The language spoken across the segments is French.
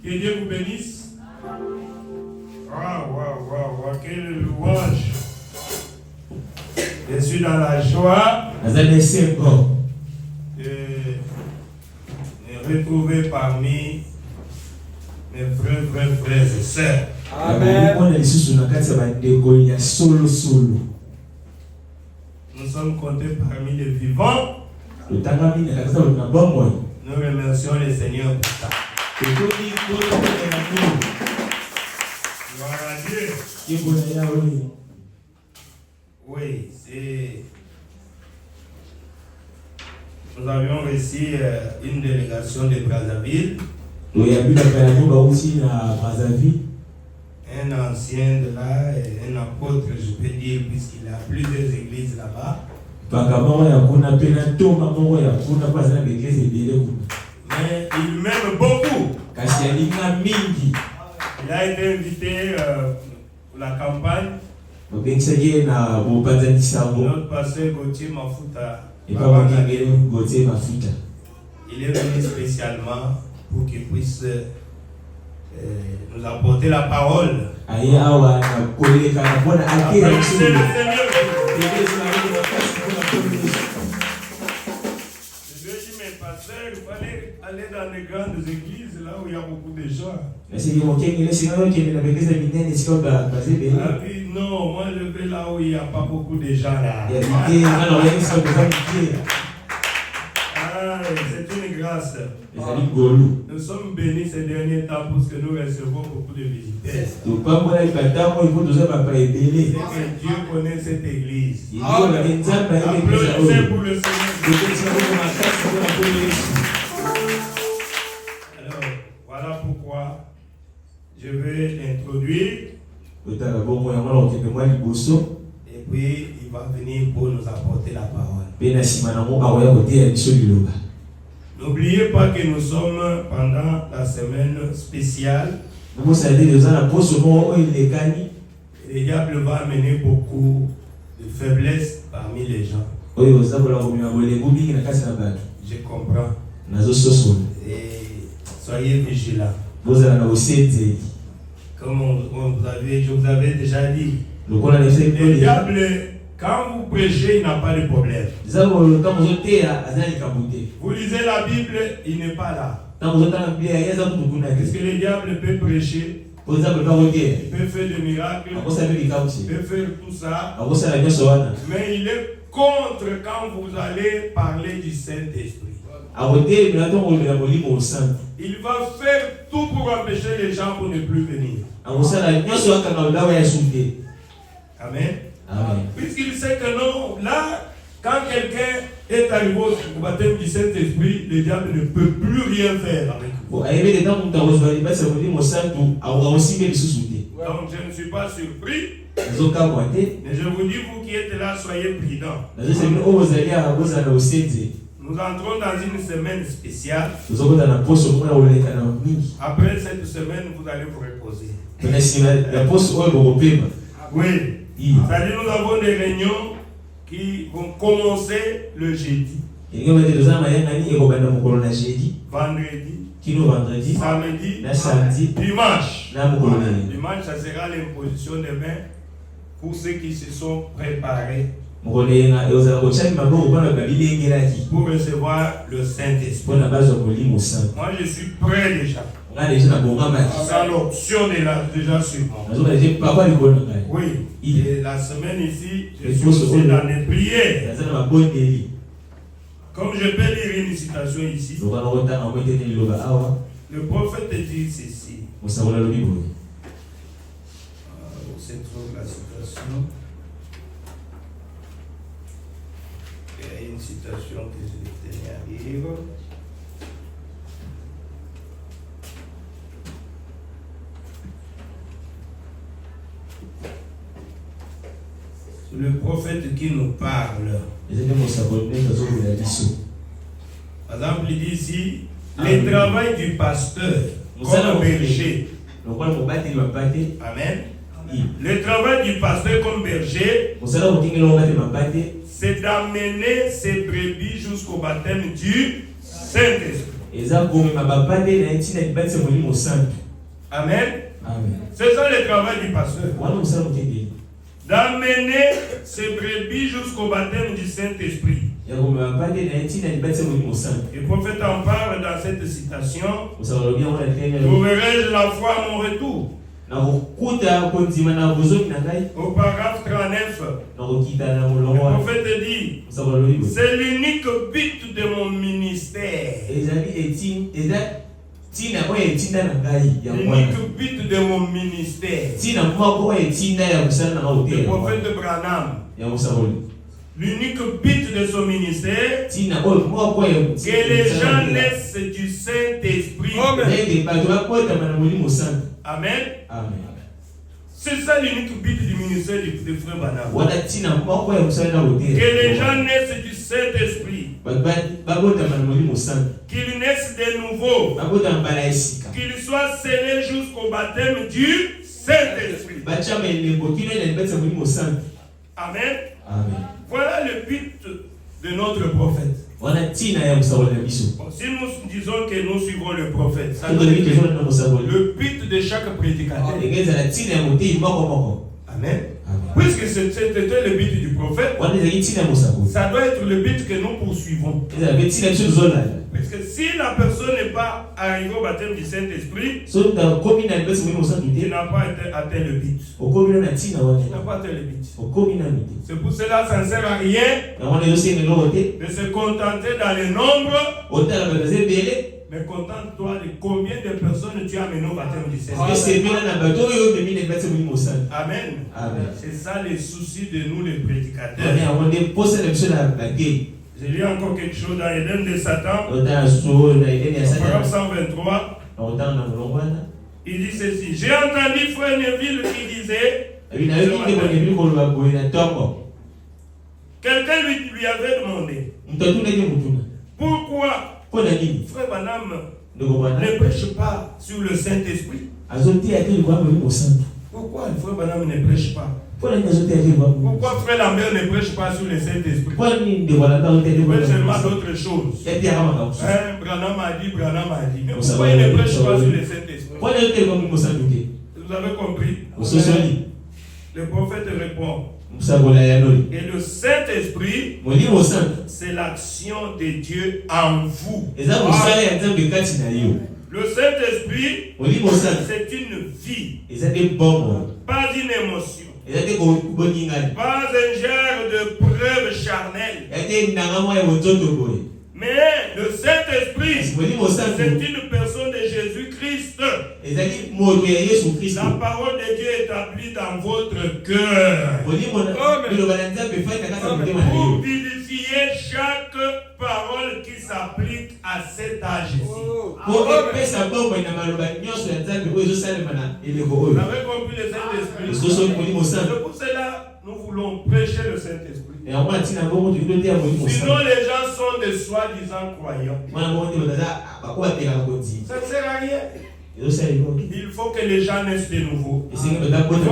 Que Dieu vous bénisse. Waouh, quelle louange. Je suis dans la joie de me retrouver parmi mes vrais frères et sœurs. Amen. Nous sommes comptés parmi les vivants. Nous remercions le Seigneur pour ça. Gloire à Dieu. Oui, c'est... Nous avions reçu une délégation de Brazzaville. Un ancien de là, un apôtre, je peux dire, puisqu'il a plusieurs églises là-bas. Mais il m'aime beaucoup. Il a été invité pour la campagne. Notre pasteur Gauthier Mafuta. Il est venu spécialement pour qu'il puisse nous apporter la parole. Il fallait aller dans les grandes églises, là où il y a beaucoup de gens. Ah oui, non, moi je vais là où il n'y a pas beaucoup de gens là. Ah, c'est une grâce. Nous sommes bénis ces derniers temps parce que nous recevons beaucoup de visiteurs. C'est que Dieu connaît cette église. Applaudissez pour le Seigneur. Alors, voilà pourquoi je vais l'introduire. Et puis, il va venir pour nous apporter la parole. N'oubliez pas que nous sommes pendant la semaine spéciale. Le diable va amener beaucoup de faiblesses parmi les gens. Je comprends. Et soyez vigilants. Comme je vous avais déjà dit, le diable, quand vous prêchez, il n'a pas de problème. Vous lisez la Bible, il n'est pas là. Parce que le diable peut prêcher, il peut faire des miracles, il peut faire tout ça, mais il est contre quand vous allez parler du Saint-Esprit. Il va faire tout pour empêcher les gens pour ne plus venir. Amen. Puisqu'il sait que non, là, quand quelqu'un est arrivé au baptême du Saint-Esprit, le diable ne peut plus rien faire avec vous. Donc je ne suis pas surpris. Mais je vous dis, vous qui êtes là, soyez prudents. Nous entrons dans une semaine spéciale. Après cette semaine, vous allez vous reposer. Oui. C'est-à-dire nous avons des réunions qui vont commencer le jeudi. Vendredi, samedi, dimanche. Dimanche, ça sera l'imposition des mains pour ceux qui se sont préparés pour recevoir le Saint-Esprit. Moi, je suis prêt déjà. Ça, l'option est là, déjà sur moi. Oui, et la semaine ici, je suis aussi dans les prières. Comme je peux lire une citation ici, le prophète dit ceci. Où se trouve la citation? Il y a une citation que je tenais à lire. Le prophète qui nous parle. Par exemple, il dit ici, le travail du pasteur comme berger. Amen. Le travail du pasteur comme berger, c'est d'amener ses brebis jusqu'au baptême du Saint-Esprit. Amen. C'est ça le travail du pasteur. D'amener ces brebis jusqu'au baptême du Saint-Esprit. Le prophète en parle dans cette citation. Trouverai-je la foi à mon retour? Au paragraphe 39, le prophète dit, c'est l'unique but de mon ministère. L'unique but de mon ministère. Le prophète Branham. L'unique but de son ministère, que les gens naissent du Saint-Esprit. Amen. C'est ça l'unique but du ministère du frère Branham. Que les gens naissent du Saint-Esprit. Qu'ils naissent de nouveau. Qu'ils soient scellés jusqu'au baptême du Saint-Esprit. Amen. Voilà le but de notre prophète. Si nous disons que nous suivons le prophète, ça veut dire le but de chaque prédicateur. Amen. Puisque c'était le but du prophète, ça doit être le but que nous poursuivons. Parce que si la personne n'est pas arrivée au baptême du Saint-Esprit, il n'a pas atteint le but. Il n'a pas atteint le but. C'est pour cela que ça ne sert à rien de se contenter dans le nombre. Mais contente-toi de combien de personnes tu as amené au baptême du Saint-Esprit. Amen. C'est ça le souci de nous les prédicateurs. Je lis encore quelque chose dans Éden de Satan. Paragraphe 123. Il dit ceci. J'ai entendu frère Neville qui disait. Quelqu'un lui avait demandé. Pourquoi frère Branham ne prêche pas sur le Saint-Esprit? Pourquoi le frère Branham ne prêche pas? Pourquoi frère Lambert ne prêche pas sur le Saint-Esprit? Il prêche seulement d'autres choses. Branham a dit. Mais pourquoi il ne prêche pas sur le Saint-Esprit? Vous avez compris? Le prophète répond. Et le Saint-Esprit, c'est l'action de Dieu en vous. Le Saint-Esprit, c'est une vie, pas une émotion, pas un genre de preuve charnelle. Mais le Saint-Esprit, c'est une personne de Jésus-Christ. La parole de Dieu est établie dans votre cœur. Pour vivifier chaque parole qui s'applique à cet âge-ci. Vous avez compris le Saint-Esprit? C'est pour cela nous voulons prêcher le Saint-Esprit. Sinon les gens sont des soi-disant croyants. Ça ne sert à rien. Il faut que les gens naissent de nouveau. Il faut que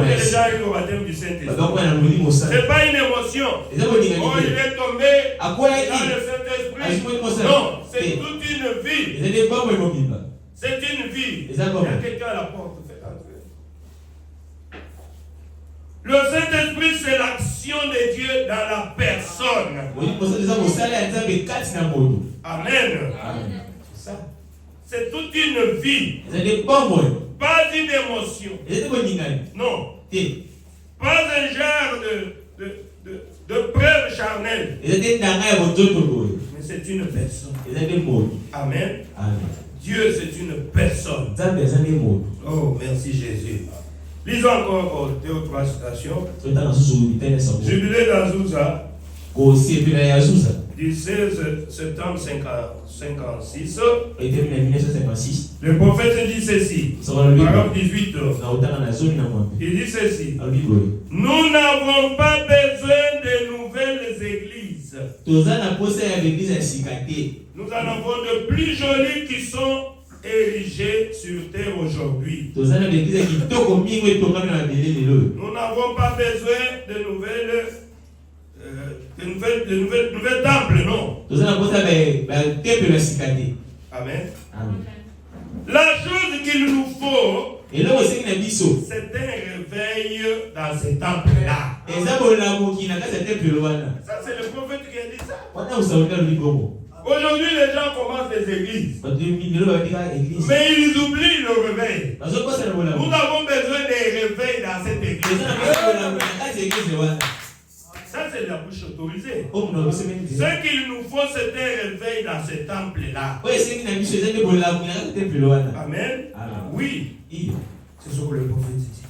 les gens aillent au baptême du Saint-Esprit. Ce n'est pas une émotion. Oh, il est tombé dans le Saint-Esprit. Non, c'est toute une vie. C'est une vie. Il y a quelqu'un à la porte. Le Saint-Esprit, c'est l'action de Dieu dans la personne. Amen. Ça. C'est toute une vie. Pas une émotion. Non. Pas un genre de preuve charnelle. Mais c'est une personne. Amen. Dieu, c'est une personne. Oh, merci Jésus. Lisons encore deux ou trois citations. Jubilé d'Azusa, du 16 septembre 1956. Le prophète dit ceci, paragraphe 18. Il dit ceci. Nous n'avons pas besoin de nouvelles églises. Nous en avons de plus jolies qui sont érigées sur terre aujourd'hui. Nous n'avons pas besoin de nouvelles temples, non. Amen. Amen. La chose qu'il nous faut, c'est un réveil dans ce temple-là. Ça, c'est le prophète qui a dit ça. Aujourd'hui, les gens commencent des églises. Mais ils oublient le réveil. Nous avons besoin des réveils dans cette église. Ça, c'est la bouche autorisée. Ce qu'il nous faut, c'est un réveil dans ce temple-là. Amen. Oui. C'est ce que le prophète dit.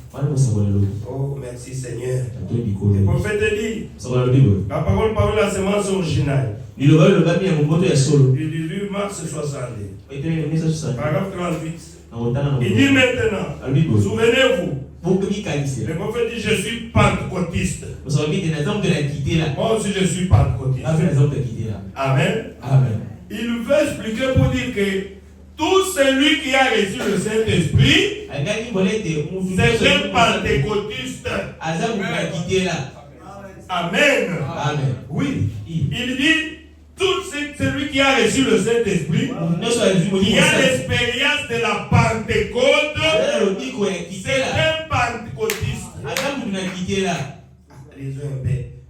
Oh, merci Seigneur. Le prophète dit, la parole parle de la semence originale. Il dit Mars 60. Paragraphe 38. Il dit maintenant, souvenez-vous. Le prophète dit, je suis pentecôtiste. Moi aussi, je suis pentecôtiste. Amen. Amen. Il veut expliquer pour dire que tout celui qui a reçu le Saint-Esprit, c'est un pentecôtiste. Amen. Amen. Oui. Il dit, tout celui qui a reçu le Saint-Esprit, qui a l'expérience de la Pentecôte, c'est un pentecôtiste.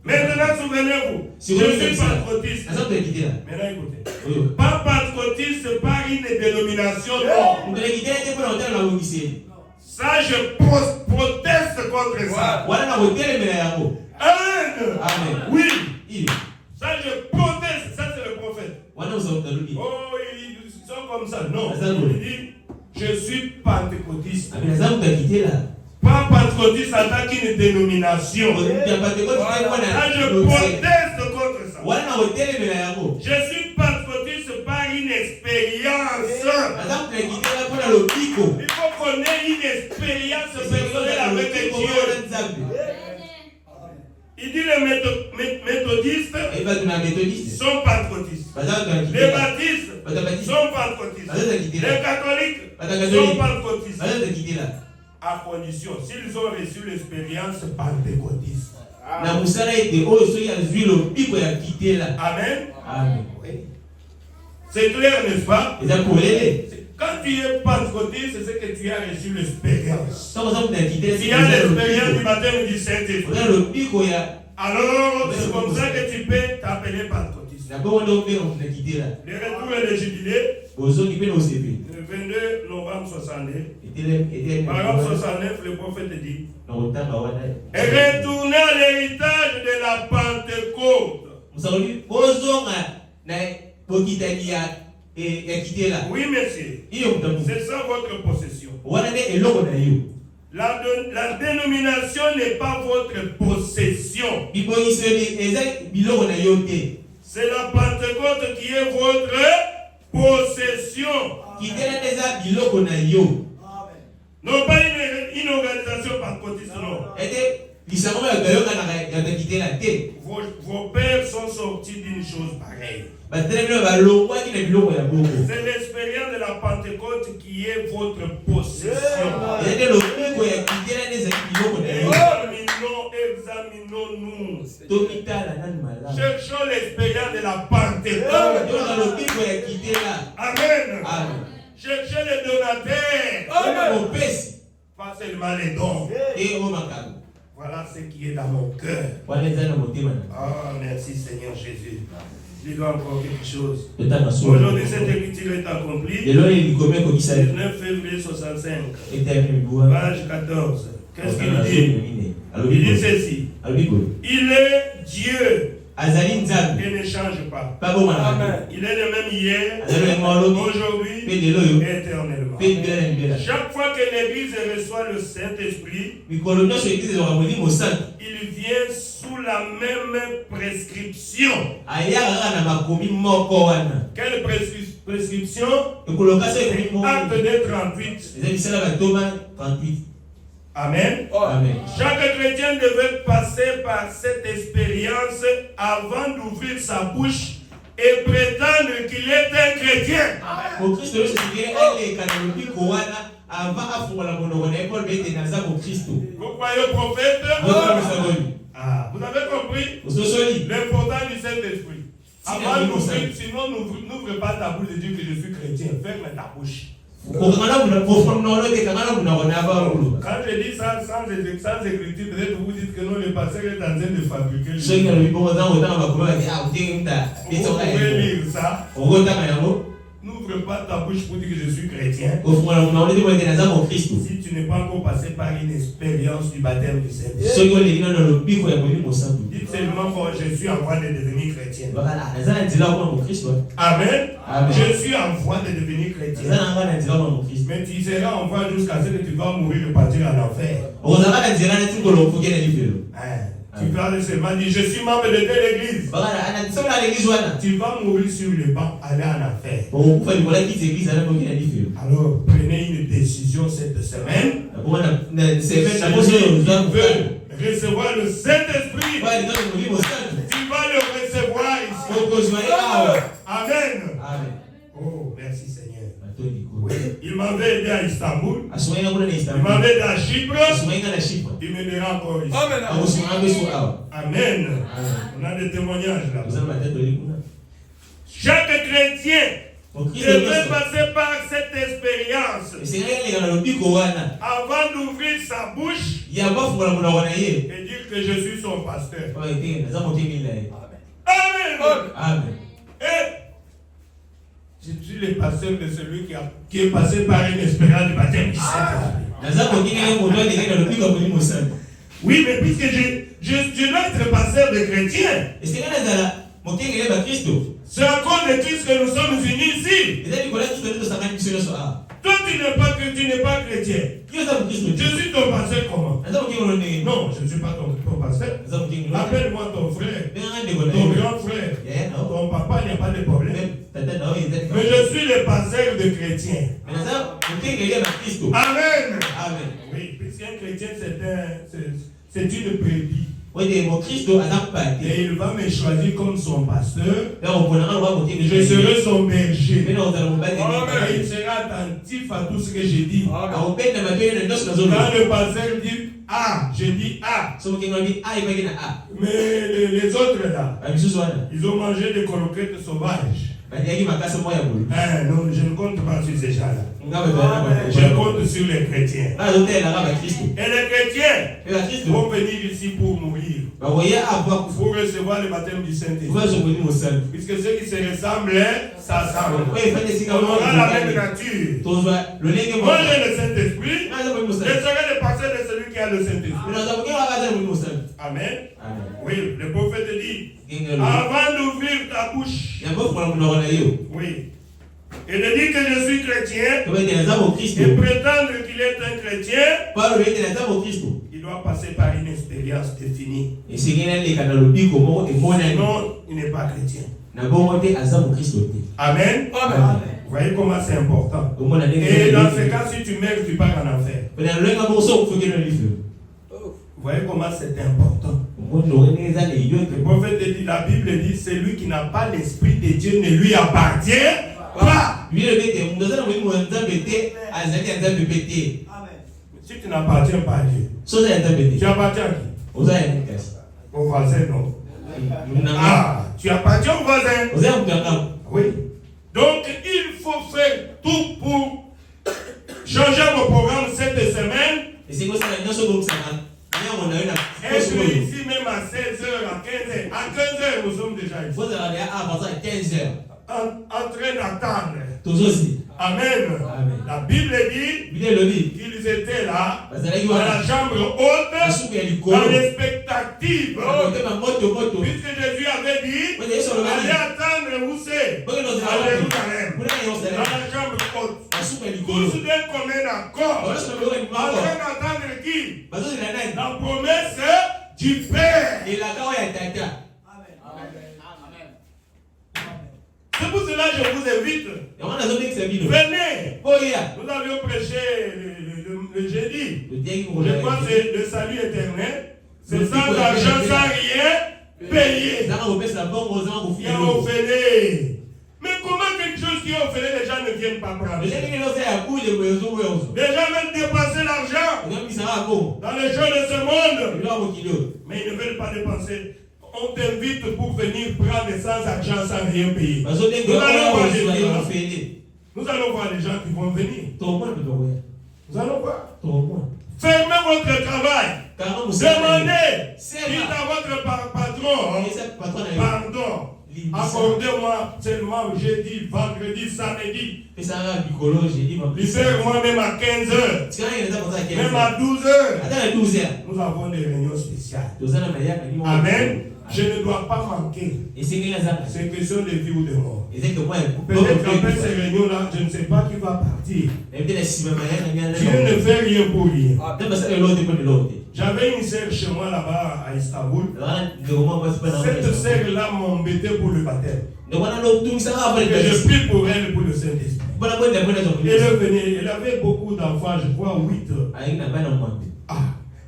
Maintenant, souvenez-vous, je suis pentecôtiste. Maintenant, écoutez. Pas pentecôtiste par une dénomination, non. Ça, je proteste contre ça. Amen. Oui. Ça, je proteste. Ça, c'est le prophète. Oh, ils sont comme ça. Non. Il dit, je suis pentecôtiste. Pas pentecôtiste en tant qu'une dénomination. Là, je proteste contre ça. Je suis pentecôtiste par une expérience. Il faut qu'on ait une expérience personnelle avec Dieu. Il dit les méthodistes sont pentecôtistes. Les baptistes sont pentecôtistes. Les catholiques sont pentecôtistes. À condition, s'ils ont reçu l'expérience pentecôtiste. Amen. Amen. C'est clair, n'est-ce pas? Quand tu es pentecôtiste, c'est que tu as reçu l'expérience. Tu as l'expérience du baptême du Saint-Esprit. Alors, c'est comme ça que tu peux t'appeler pentecôtiste. Le retour et le jubilé, le 22 novembre 62, paragraphe 69, le prophète dit, et retournez à l'héritage de la Pentecôte. Oui, monsieur. C'est ça votre possession. La dénomination n'est pas votre possession. C'est la Pentecôte qui est votre possession. Non pas une organisation pentecôtiste, non. Vos pères sont sortis d'une chose pareille. C'est l'expérience de la Pentecôte qui est votre possession. Examinons-nous. Cherchons l'expérience de la Pentecôte. Amen. Cherchez les donateurs. Pas seulement les dons. Voilà ce qui est dans mon cœur. Ah, merci Seigneur Jésus. Je dois encore quelque chose. Aujourd'hui, cette écriture est accomplie. 19 février 65. Page 14. Qu'est-ce qu'il dit? Il dit ceci. Il est Dieu. Il ne change pas. Amen. Il est le même hier, aujourd'hui et éternellement. Chaque fois que l'Église reçoit le Saint-Esprit, il vient sous la même prescription. Quelle prescription? Acte 2, 38. Amen. Amen. Chaque chrétien devait passer par cette expérience avant d'ouvrir sa bouche et prétendre qu'il est un chrétien. Vous croyez au prophète? Vous avez compris l'importance du Saint-Esprit. Sinon, n'ouvre pas ta bouche de dire que je suis chrétien. Ferme ta bouche. Quand je dis ça sans écriture, peut-être vous dites que non, le pasteur est en train de fabriquer le Vous pouvez lire ça. N'ouvre pas ta bouche pour dire que je suis chrétien. Si tu n'es pas encore passé par une expérience du baptême du Seigneur. Dites seulement que je suis en voie de devenir chrétien. Amen. Je suis en voie de devenir chrétien. Mais tu seras en voie jusqu'à ce que tu vas mourir et partir en enfer. Tu vas seulement dire je suis membre de telle église. Tu vas mourir sur le banc, aller en enfer. Alors prenez une décision cette semaine. Recevoir le Saint-Esprit. Tu vas le recevoir ici. Amen. Oh, merci Seigneur. Oui. Il m'avait aidé à Istanbul. Il m'avait aidé à Chypre. Il m'aidera encore ici. Amen. On a des témoignages là. Chaque chrétien devait passer par cette expérience avant d'ouvrir sa bouche et dire que je suis son pasteur. Amen. Et je suis le pasteur de celui qui est passé par une expérience de baptême du Saint-Esprit. Oui, mais puisque je dois être pasteur de chrétien. C'est à cause de Christ que nous sommes unis ici. Toi, tu n'es pas chrétien. Je suis ton pasteur comment? Non, je ne suis pas ton pasteur. Appelle-moi ton frère, ton grand frère, ton papa, il n'y a pas de problème. Mais je suis le pasteur de chrétiens. Amen. Oui, puisqu'un chrétien, c'est une brebis. Et il va me choisir comme son pasteur. Je serai son berger. Et il sera attentif à tout ce que j'ai dit. Quand le pasteur dit A, je dis A. Mais les autres là, ils ont mangé des croquettes sauvages. Non, je ne compte pas sur ces gens-là. Je compte sur les chrétiens. Et les chrétiens vont venir ici pour mourir. Pour recevoir le baptême du Saint-Esprit. Puisque ceux qui se ressemblent, s'assemblent. On aura la même nature. Moi j'ai le Saint-Esprit. Je serai le pasteur de celui qui a le Saint-Esprit. Amen. Oui, le prophète dit, avant d'ouvrir ta bouche, oui, et de dire que je suis chrétien, et prétendre qu'il est un chrétien, il doit passer par une expérience définie. Sinon, il n'est pas chrétien. Amen. Vous voyez comment c'est important. Et dans ce cas, si tu meurs, tu pars en enfer. Vous voyez comment c'est important. Le prophète dit, la Bible dit, celui qui n'a pas l'Esprit de Dieu ne lui appartient pas. Si tu n'appartiens pas à Dieu, tu appartiens à qui? Au voisin, non? Ah, tu appartiens au voisin. Oui. Donc, il faut faire tout pour changer vos programmes cette semaine. Est-ce que ici même à 16h, à 15h, à 15h nous sommes déjà ici. En train d'attendre. Amen. La Bible dit qu'ils étaient là, dans la chambre haute, dans l'expectative. Puisque Jésus avait dit, allez attendre où c'est? À Jérusalem. Dans la chambre haute. Tous d'un commun accord. En train d'attendre qui? La promesse du Père. C'est pour cela que je vous invite. Venez. Nous avions prêché le jeudi. Je crois que c'est le salut éternel. C'est sans argent, sans rien payer. Il y a offert. Mais comment quelque chose qui est offert, les gens ne viennent pas prendre? Les gens veulent dépenser l'argent dans les choses de ce monde. Mais ils ne veulent pas dépenser. on t'invite pour venir prendre sans argent, sans rien payer. Nous allons voir les gens. Nous allons voir les gens qui vont venir. Nous allons voir. Fermez votre travail. Demandez. Dites à votre patron. Pardon. Accordez-moi seulement jeudi, vendredi, samedi. Libère-moi même à 15h. Même à 12h. Nous avons des réunions spéciales. Amen. Je ne dois pas manquer. C'est une question de vie ou de mort. Peut-être qu'après ces réunions-là, je ne sais pas qui va partir. Dieu ne fait rien pour rien. J'avais une sœur chez moi là-bas à Istanbul. Cette sœur-là m'embêtait pour le baptême. Et je prie pour elle pour le Saint-Esprit. Elle avait beaucoup d'enfants, je crois 8.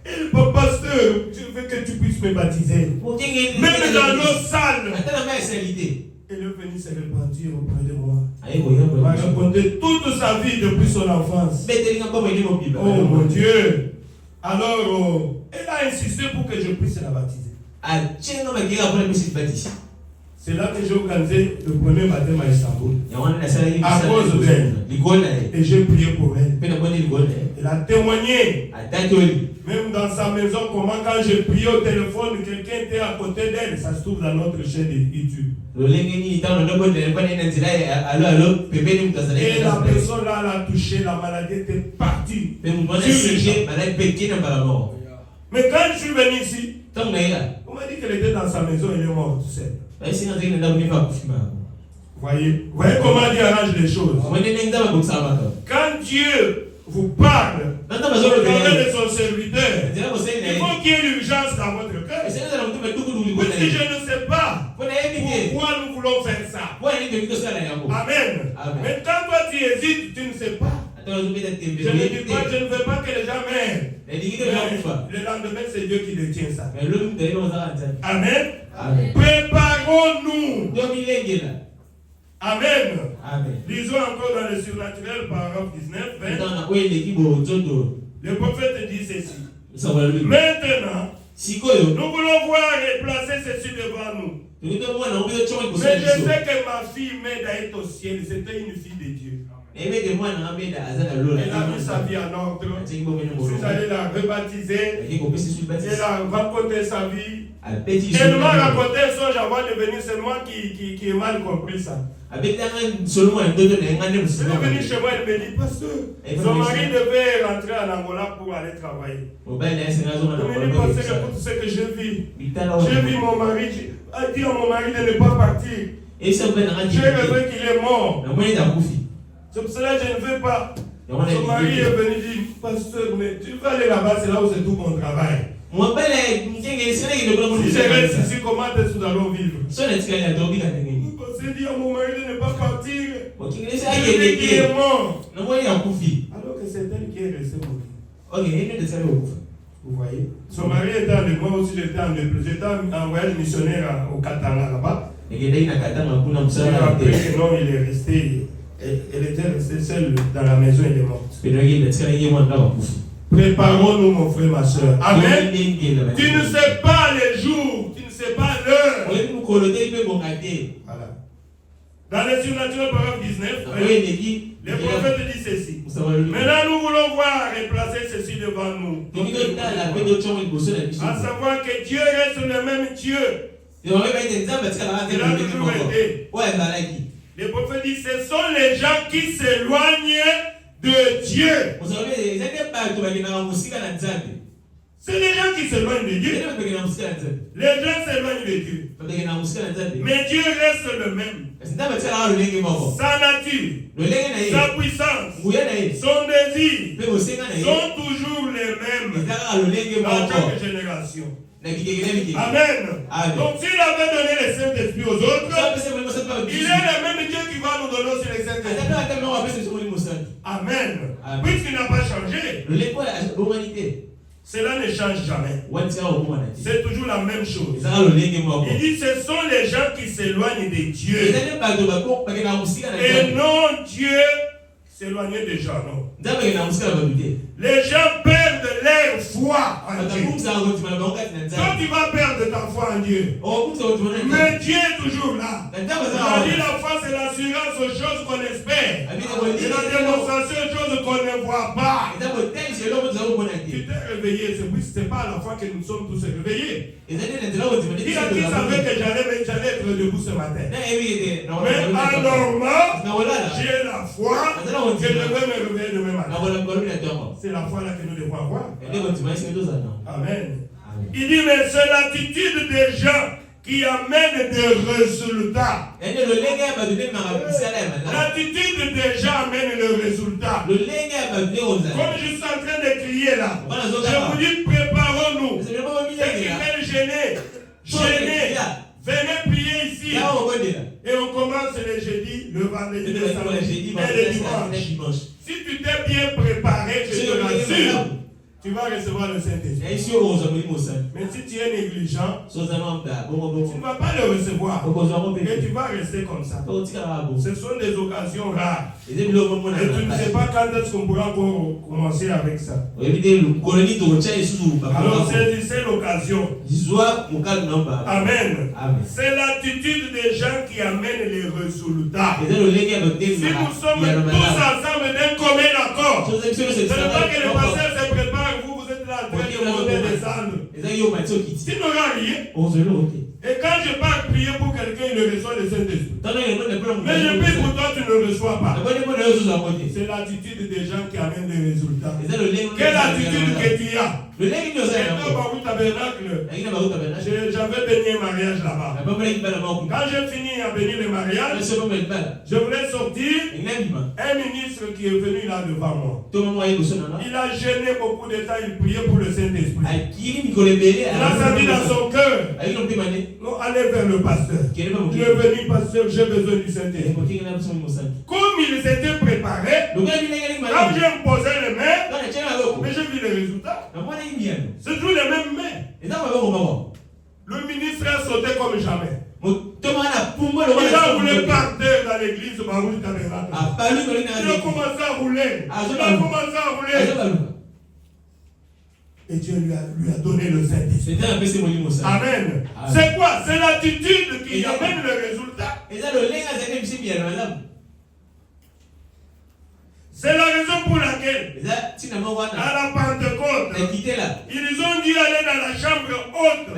Et le pasteur, je veux que tu puisses me baptiser. Même dans nos salles. Elle est venue se repentir auprès de moi. Elle m'a raconté toute sa vie depuis son enfance. Oh mon Dieu. Alors, elle a insisté pour que je puisse la baptiser. C'est là que j'ai organisé le premier baptême à Istanbul. À cause d'elle. Et j'ai prié pour elle. Elle a témoigné. Même dans sa maison, comment quand j'ai prié au téléphone, quelqu'un était à côté d'elle. Ça se trouve dans notre chaîne de YouTube. Et la personne là l'a touché, la maladie était partie. Mais quand je suis venu ici, on m'a dit qu'elle était dans sa maison, elle est morte tout seul. Voyez comment Dieu arrange les choses. Quand Dieu vous parle, vous parlez de son serviteur, il faut qu'il y ait l'urgence dans votre cœur. Si je ne sais pas pourquoi nous voulons faire ça. Amen. Mais quand toi tu hésites, tu ne sais pas. Je ne veux pas que les gens meurent. Le lendemain, c'est Dieu qui détient ça. Amen. Préparons-nous. Amen. Lisons encore dans le surnaturel, paragraphe 19, 20. Le prophète dit ceci. Maintenant, nous voulons voir et placer ceci devant nous. Mais je sais que ma fille m'aide à être au ciel. C'était une fille de Dieu. Elle a mis sa vie en ordre. Je suis allé la rebaptiser. Elle a raconté sa vie. Elle m'a raconté son avant de venir. C'est moi qui ai mal compris ça. Elle est venue chez moi, elle me dit, pasteur, son mari devait rentrer en Angola pour aller travailler. Je me dis, pasteur, pour tout ce que je vis. J'ai vu mon mari, a dit à mon mari de ne pas partir. J'ai rêvé qu'il est mort. C'est pour cela que je ne veux pas. Son mari est venu dire, pasteur, mais tu vas aller là-bas, c'est là où c'est tout mon travail. Si je reste ici, comment est-ce que nous allons vivre? C'est dit à mon mari de ne pas partir. Je dis qu'il est mort. Alors que c'est elle qui est restée morte. Vous voyez? Son mari était en moi aussi, j'étais en voyage missionnaire au Katanga là-bas. Et après, non, il est resté. Elle était restée seule dans la maison, elle est morte. Préparons-nous, mon frère, ma soeur. Amen. Tu ne sais pas les jours, tu ne sais pas l'heure. Voilà. Dans le surnaturel, paragraphe 19, le prophète dit ceci. Maintenant, nous voulons voir et placer ceci devant nous. À savoir que Dieu reste le même Dieu. Il a toujours été. Le prophète dit, ce sont les gens qui s'éloignent de Dieu. C'est les gens qui s'éloignent de Dieu. Les gens s'éloignent de Dieu. Mais Dieu reste le même. Sa nature, sa puissance, son désir sont toujours les mêmes dans chaque génération. Amen. Donc s'il avait donné le Saint-Esprit aux autres, il est le même Dieu qui va nous donner aussi le Saint-Esprit. Amen. Puisqu'il n'a pas changé, cela ne change jamais. C'est toujours la même chose. Il dit ce sont les gens qui s'éloignent de Dieu. Et non Dieu s'éloigner des gens. Non. Les gens perdent leur foi en Dieu. Quand tu vas perdre ta foi foi en Dieu. Mais Dieu est toujours là. On a dit la foi, c'est l'assurance aux choses qu'on espère. Et la démonstration aux choses qu'on ne voit pas. Tu t'es réveillé, c'est pas à la foi que nous sommes tous réveillés. Il a qui savait que j'allais être debout ce matin. Mais anormalement, j'ai la foi que je vais me réveiller demain matin. C'est la foi là que nous devons avoir. Amen. Il dit, mais c'est l'attitude des gens qui amène des résultats. L'attitude des gens amène le résultat. Comme je suis en train de crier là, je vous dis, préparons-nous. Ceux qui veulent gêner, venez prier ici. Et on commence le jeudi, le vendredi, le samedi et le dimanche. Si tu t'es bien préparé, je te l'assure, tu vas recevoir le Saint-Esprit. Mais si tu es négligent, tu ne vas pas le recevoir. Et tu vas rester comme ça. Ce sont des occasions rares. Et tu ne sais pas quand est-ce qu'on pourra commencer avec ça. Alors c'est l'occasion. Amen. C'est l'attitude des gens qui amènent les résultats. Si nous sommes tous ensemble d'un commun accord, ce n'est pas que le pasteur se prépare. Vous êtes là en train de monter des descendre. Tu n'auras rien. Et quand je pars prier pour quelqu'un, il reçoit le Saint-Esprit. Mais je prie pour toi, tu ne reçois pas. C'est l'attitude des gens qui amènent des résultats. Quelle attitude que tu as? J'avais béni un mariage là-bas. Quand j'ai fini à bénir le mariage, je voulais sortir. Un ministre qui est venu là devant moi. Il a gêné beaucoup de temps, il priait pour le Saint-Esprit. Il a senti dans son cœur. Non, allez vers le pasteur. Il est venu, pasteur, j'ai besoin du Saint-Esprit. Comme il s'était préparé, quand j'ai posé les mains, mais j'ai vu les résultats. C'est toujours les mêmes mains. Le ministre a sauté comme jamais. Il a voulu partir dans l'église Baruch Tabernacle. Il a commencé à rouler. Et Dieu lui a donné le Saint-Esprit. Amen. C'est quoi? C'est l'attitude qui amène le résultat. C'est la raison pour laquelle, à la Pentecôte, ils ont dû aller dans la chambre haute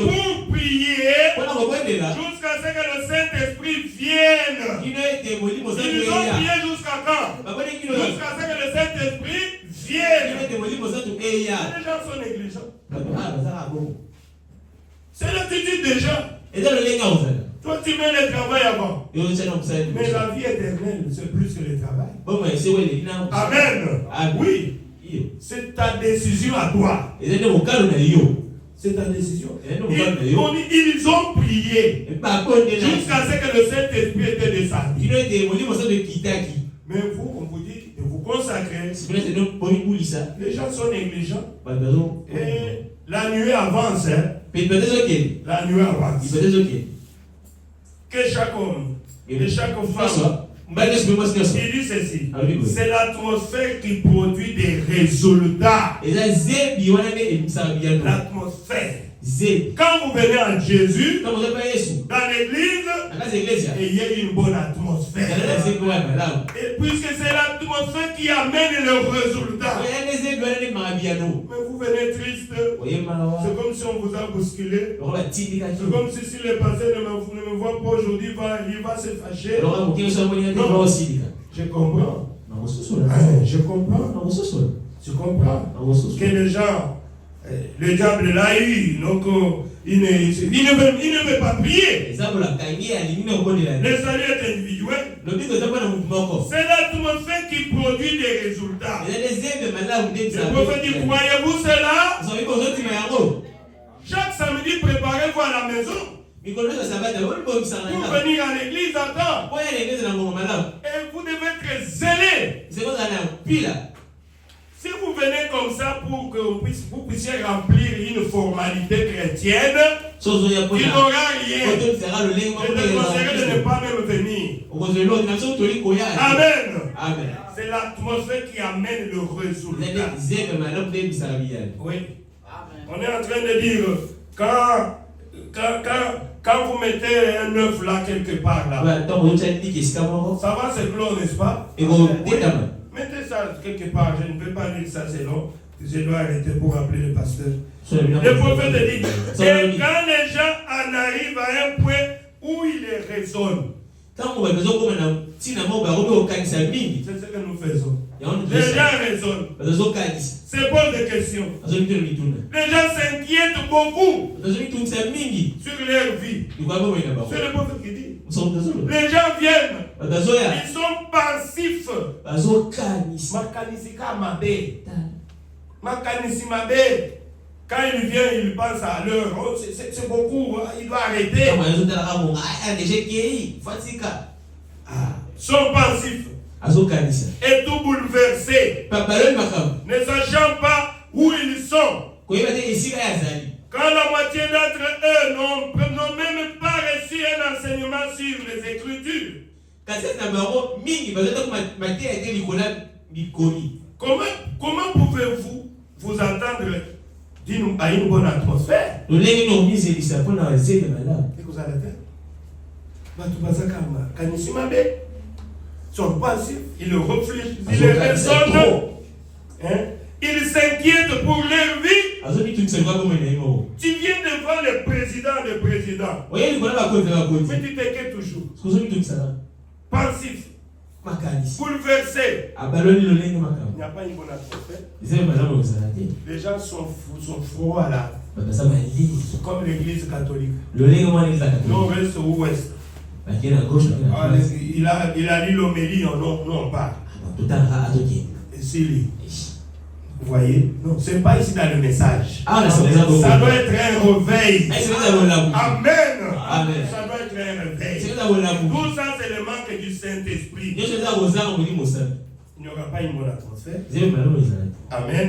pour prier jusqu'à ce que le Saint-Esprit vienne. Ils ont prié jusqu'à quand? Jusqu'à ce que le Saint-Esprit vienne. Les gens sont négligents. C'est l'attitude des gens. Toi, tu mets le travail avant. Mais la vie éternelle, c'est plus que le travail. Amen. Oui. C'est ta décision à toi. C'est ta décision. Ils ont prié jusqu'à ce que le Saint-Esprit était descendu. Mais vous, on vous dit de vous consacrer. Les gens sont négligents. Et la nuit avance. La nuit avance. Que chaque homme et chaque femme, il dit ceci, c'est l'atmosphère qui produit des résultats. L'atmosphère. Quand vous venez à Jésus, dans l'église, il y a une bonne atmosphère. Et puisque c'est l'atmosphère qui amène le résultat. Mais vous venez triste. C'est comme si on vous a bousculé. C'est comme si le pasteur ne me voit pas aujourd'hui, il va se fâcher. Non, je comprends. Je comprends que les gens, le diable l'a eu, donc il ne veut pas prier. Le salut est individuel. C'est l'atmosphère qui produit des résultats. Le prophète dit, croyez-vous cela? Chaque samedi, préparez-vous à la maison. Pour venir à l'église à temps. Et vous devez être zélé. Si vous venez comme ça pour que vous puissiez remplir une formalité chrétienne, il n'aura rien. Je te conseillerais de ne pas même venir. Amen. C'est l'atmosphère qui amène le résultat. Oui. On est en train de dire, Quand vous mettez un œuf là quelque part là, ça va se clore, n'est-ce pas? Oui. Mettez ça quelque part, je ne peux pas dire ça, c'est long. Je dois arrêter pour appeler le pasteur. Le prophète dit, et quand les gens en arrivent à un point où ils raisonnent, c'est ce que nous faisons. Les gens raisonnent, se posent des questions. Les gens s'inquiètent beaucoup sur leur vie. C'est le prophète qui dit. Les gens viennent, ils sont passifs. Quand il vient, il pense à l'heure. Oh, c'est beaucoup, il doit arrêter. Sont passifs. Et tout bouleversés. Ne sachant pas où ils sont. Quand la moitié d'entre eux n'ont même pas reçu un enseignement sur les Écritures. Comment pouvez-vous vous attendre à une bonne atmosphère? Et que vous allez faire? Sont passifs, ils réfléchissent, ils raisonnent, ils s'inquiètent pour leur vie. Tu viens devant le président, mais tu t'inquiètes toujours. Passif, bouleversé. Il n'y a pas une bonne atmosphère. Les gens sont froids là. Comme l'église catholique. Nord-est ou ouest. Il a lu l'homélie, non, on parle. Et c'est lui. Vous voyez? Non, c'est pas ici dans le message. Ça doit être un réveil. Amen. Ça doit être un réveil. Tout ça, c'est le manque du Saint-Esprit. Il n'y aura pas une bonne atmosphère. Amen.